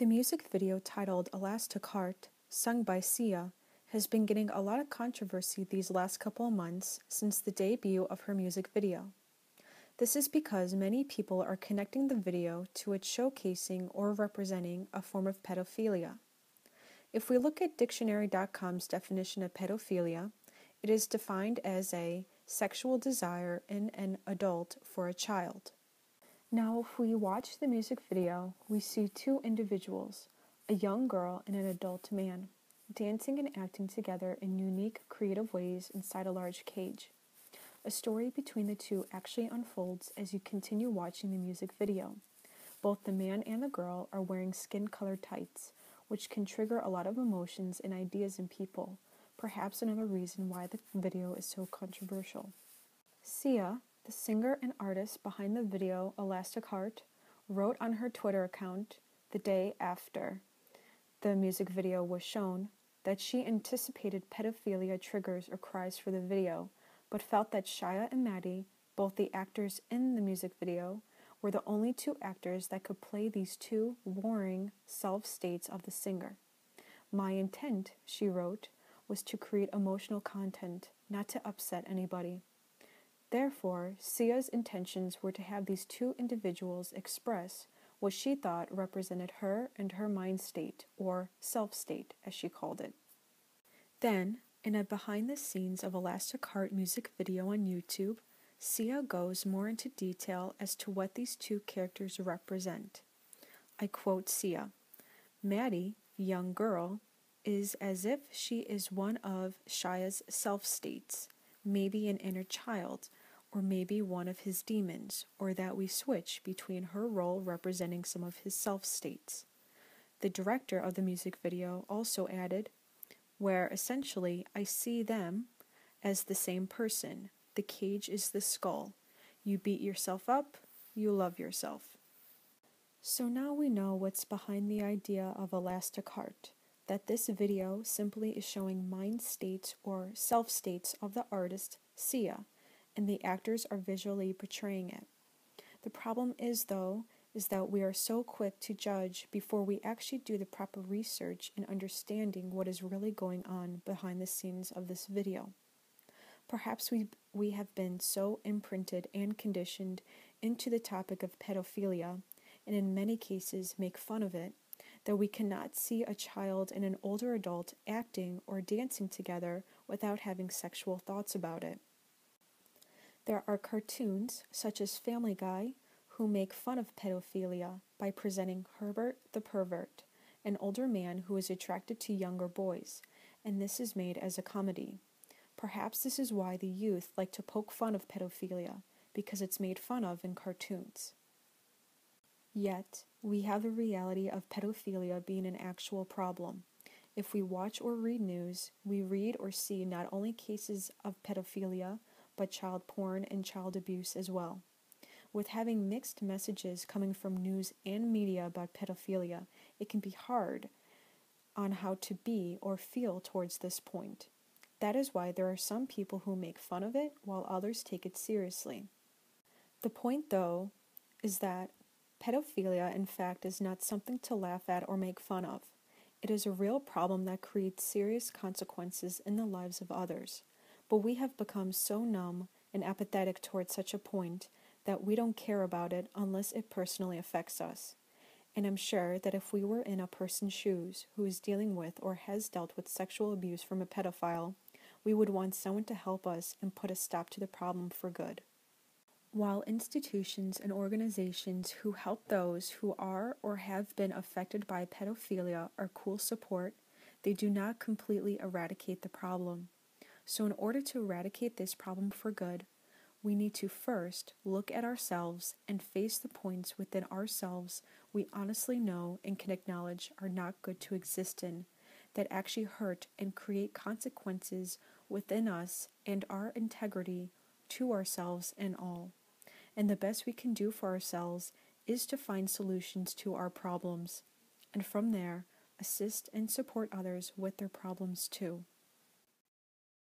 The music video titled Elastic Heart, sung by Sia, has been getting a lot of controversy these last couple of months since the debut of her music video. This is because many people are connecting the video to it showcasing or representing a form of pedophilia. If we look at dictionary.com's definition of pedophilia, it is defined as a sexual desire in an adult for a child. Now, if we watch the music video, we see two individuals, a young girl and an adult man, dancing and acting together in unique, creative ways inside a large cage. A story between the two actually unfolds as you continue watching the music video. Both the man and the girl are wearing skin-colored tights, which can trigger a lot of emotions and ideas in people, perhaps another reason why the video is so controversial. Sia, the singer and artist behind the video Elastic Heart, wrote on her Twitter account the day after the music video was shown that she anticipated pedophilia triggers or cries for the video, but felt that Sia and Maddie, both the actors in the music video, were the only two actors that could play these two warring self-states of the singer. My intent, she wrote, was to create emotional content, not to upset anybody. Therefore, Sia's intentions were to have these two individuals express what she thought represented her and her mind state, or self-state, as she called it. Then, in a behind-the-scenes of Elastic Heart music video on YouTube, Sia goes more into detail as to what these two characters represent. I quote Sia, "Maddie, young girl, is as if she is one of Sia's self-states, maybe an inner child, or maybe one of his demons, or that we switch between her role representing some of his self-states." The director of the music video also added, "Where essentially I see them as the same person. The cage is the skull. You beat yourself up, you love yourself." So now we know what's behind the idea of Elastic Heart, that this video simply is showing mind states or self-states of the artist, Sia, and the actors are visually portraying it. The problem is that we are so quick to judge before we actually do the proper research and understanding what is really going on behind the scenes of this video. Perhaps we have been so imprinted and conditioned into the topic of pedophilia, and in many cases make fun of it, that we cannot see a child and an older adult acting or dancing together without having sexual thoughts about it. There are cartoons, such as Family Guy, who make fun of pedophilia by presenting Herbert the pervert, an older man who is attracted to younger boys, and this is made as a comedy. Perhaps this is why the youth like to poke fun of pedophilia, because it's made fun of in cartoons. Yet, we have the reality of pedophilia being an actual problem. If we watch or read news, we read or see not only cases of pedophilia, but child porn and child abuse as well. With having mixed messages coming from news and media about pedophilia, it can be hard on how to be or feel towards this point. That is why there are some people who make fun of it while others take it seriously. The point, though, is that pedophilia, in fact, is not something to laugh at or make fun of. It is a real problem that creates serious consequences in the lives of others. But we have become so numb and apathetic towards such a point that we don't care about it unless it personally affects us. And I'm sure that if we were in a person's shoes who is dealing with or has dealt with sexual abuse from a pedophile, we would want someone to help us and put a stop to the problem for good. While institutions and organizations who help those who are or have been affected by pedophilia are cool support, they do not completely eradicate the problem. So in order to eradicate this problem for good, we need to first look at ourselves and face the points within ourselves we honestly know and can acknowledge are not good to exist in, that actually hurt and create consequences within us and our integrity to ourselves and all. And the best we can do for ourselves is to find solutions to our problems, and from there, assist and support others with their problems too.